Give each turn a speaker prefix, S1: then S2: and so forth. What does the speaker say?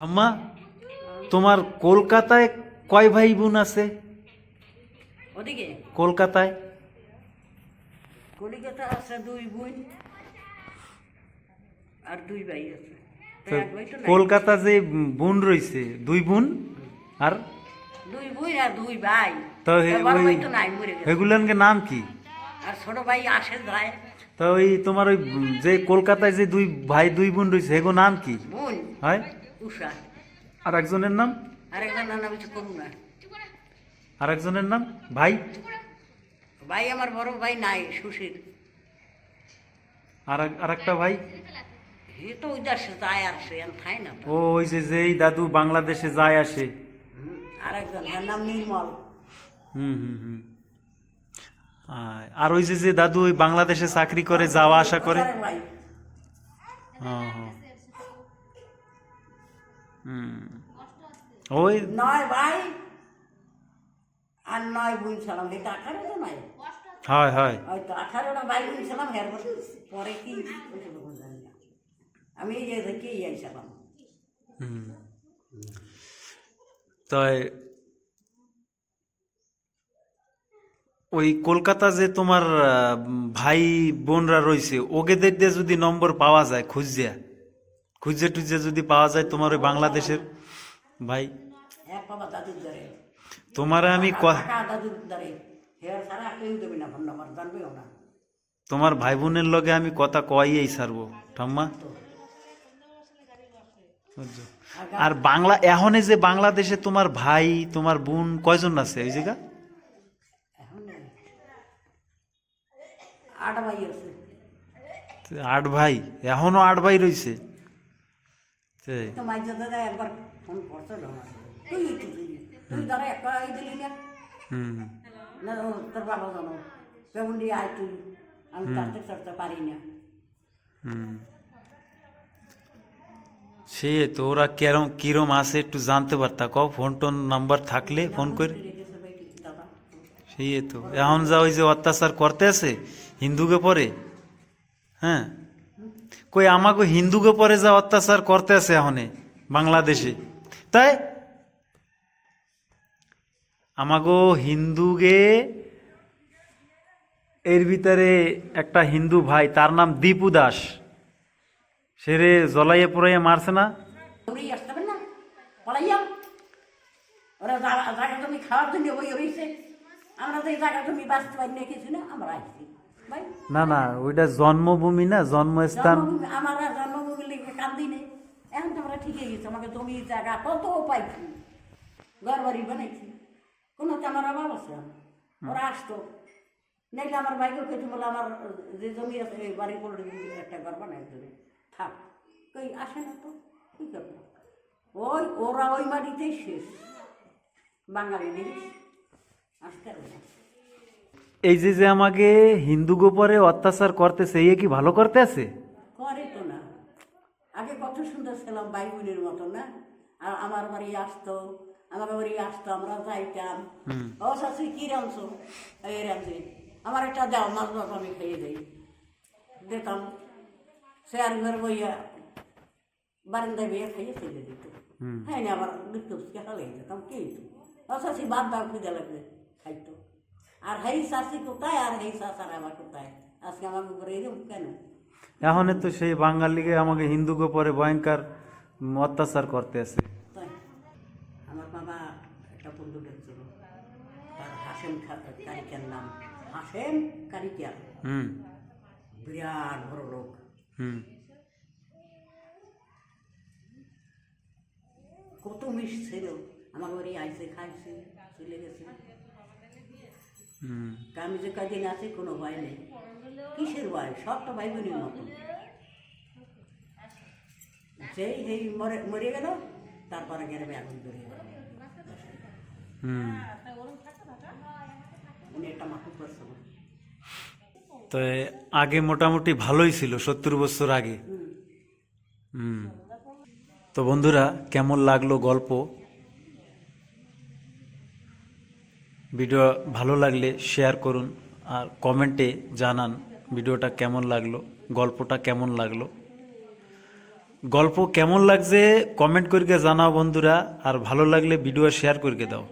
S1: আম্মা, তোমার কলকাতায় কয় ভাই বোন আছে?
S2: ওদিকে
S1: কলকাতায়
S2: কলিকাতা আছে দুই বোন আর দুই ভাই আছে। তো
S1: তো
S2: এক ভাই তো নাই।
S1: কলকাতা যে বোন রইছে, দুই বোন আর
S2: দুই বোন আর দুই ভাই।
S1: তো
S2: তো বড় ভাই তো নাই, মরে গেছে।
S1: এগুলানকে নাম কি?
S2: আর ছোট ভাই আসে যায়।
S1: তো ওই তোমার ওই যে কলকাতায় যে দুই ভাই দুই বোন রইছে এগো নাম কি
S2: বোন
S1: হয়?
S2: উষা,
S1: আর একজনের নাম?
S2: আর একজন নাম হচ্ছে করুণা।
S1: আর একজনের নাম ভাই?
S2: ভাই আমার বড় ভাই নাই, সুশীল।
S1: আর একটা ভাই?
S2: হে তো ওই দেশে যায় আর সে খায় না তো।
S1: ও ওই যে যেই দাদু বাংলাদেশে যায় আসে।
S2: আর একজন এর নাম নির্মল।
S1: হুম হুম হুম। আর ওই যে যে দাদু ওই বাংলাদেশে চাকরি করে যাওয়া আসা করে।
S2: ওসারের ভাই।
S1: হ্যাঁ হ্যাঁ। হুম। ওই
S2: নয় ভাই আর নয় বোন ছিলাম, এটা 18 তো নাই।
S1: হয় হয়।
S2: হয়তো 18টা ভাই বোন ছিলাম, এর পরে কি জানি না। আমি এই যে থেকে আইছিলাম।
S1: হুম। তো ওই কলকাতা যে তোমার ভাই বোনরা রইছে ওগেদের দিয়ে যদি নম্বর পাওয়া যায় খুঁজে খুঁজে টুজে যদি পাওয়া যায় তোমার ওই বাংলাদেশের ভাই,
S2: এক বাবা দাদুর ধরে,
S1: তোমারে আমি
S2: কাকা দাদুর ধরে, হেয়ার ছাড়া কেউ দেবে না, ফোন নাম্বার জানবেও না।
S1: তোমার ভাই বোনের লগে আমি কথা কয়াই ছাড়বো ঠাম্মা। বুঝছো? আর বাংলা এখন এই যে বাংলাদেশে তোমার ভাই তোমার বোন কয়জন আছে এই জায়গা?
S2: এখন নেই। 8 ভাই আছে।
S1: 8 ভাই? এখনো 8 ভাই রইছে?
S2: তো মাইজা দাদা একবার ফোন করছে তুই ধরে একটা এই দিলি না,
S1: হুম
S2: না তোর বাবা জানো কেমন দিয়ে আয় তুই, আমি চারতে চারতে পারি না।
S1: হুম। সে তো ওরা কিরম আছে একটু জানতে পারতা কও, ফোন টোন নাম্বার থাকলে ফোন করে।
S2: রেখেছে ভাই দাদা।
S1: সেই তো এখন যা ওই যে অত্যাচার করতে আছে হিন্দুকে পরে, হ্যাঁ কই আমাকে হিন্দুকে পরে যা অত্যাচার করতে আছে এখন বাংলাদেশে, তাই আমাগো হিন্দুকে এর ভিতরে একটা হিন্দু ভাই তার নাম দীপু দাস, সেরে জলাইয়ে পুরাইয়ে মারছে না?
S2: দৌড়েই আসতে পারেন না, পলাইয়া ওরা জায়গা তুমি খাওয়ার জন্য বই রয়েছে। আমরা তো এই জায়গা তুমি বাঁচতে পারি না কিছু না, আমরা আসছি ভাই।
S1: না না ওইটা জন্মভূমি না, জন্মস্থান।
S2: জন্মভূমি আমার জন্মভূমি লিখে কান্দি নেই। এখন তো আমরা ঠিকই গেছি, আমাকে জমি জায়গা কত পাইছি, ঘর বাড়ি বানাইছি, কোনো তো আমার অভাব আছে? ওরা আসতো নাইলে আমার ভাইকে খেতে বলে আমার যে জমি আছে এই বাড়ি করে একটা ঘর বানাই দেবে, থাক। কই আসে না তো, কী করবো? ওই ওরা ওই মাটিতেই শেষ, বাঙালি নেই আসতে পারবে না।
S1: এই যে যে আমাকে হিন্দু গোপরে অত্যাচার করতেছে এই কি ভালো করতে আছে?
S2: করে তো না, আগে কত সুন্দর ছিলাম ভাই বোনের মতো না। আর আমার বাড়ি আসতো, আমার বাড়ি আসতো, আমরা যাইতাম। ও শাশি কি রাঁধছো? এই রাঁধছি, আমার একটা দাও, মাছ ভাত আমি খাইয়ে দিই, দিতাম। সে আর ঘর বইয়া বারান্দায় বইয়া খাইয়ে চলে দিত। হ্যাঁ না, আবার লিখতে হালে যেতাম, কে তো ও শাশি বাদ দাও, খুঁজে লাগবে, খাইতো। আর হেই শাশি কোথায় আর হেই শাশার আবার কোথায়? আজকে আমার উপরে এরকম কেন?
S1: এখন তো সেই বাঙালিকে আমাকে হিন্দু গোপরে ভয়ঙ্কর অত্যাচার করতে আছে।
S2: তাই আমার বাবা একটা বন্ধু দেখছিল, তার হাসেম কারিকার নাম, হাসেম কারিকার,
S1: হুম
S2: বিরাট বড় লোক।
S1: হুম
S2: কত মিস ছিল, আমার বাড়ি আইসে খাইছে চলে গেছে।
S1: হুম।
S2: আমি যে কদিন আছি কোনো ভয় নেই, কিসের ভয়? সব তো ভাই বোনের মতো। যেই যেই মরে গেল তারপরে গেলে আগুন ধরে গেল।
S1: হুম।
S2: উনি একটা মাকুব করছে না।
S1: তো আগে মোটামুটি ভালোই ছিল 70 বছর আগে। হুম। তো বন্ধুরা কেমন লাগলো গল্প? ভিডিও ভালো লাগলে শেয়ার করুন আর কমেন্টে জানান ভিডিওটা কেমন লাগলো, গল্পটা কেমন লাগলো। গল্প কেমন লাগছে কমেন্ট করিকে জানাও বন্ধুরা, আর ভালো লাগলে ভিডিও শেয়ার করিকে দাও।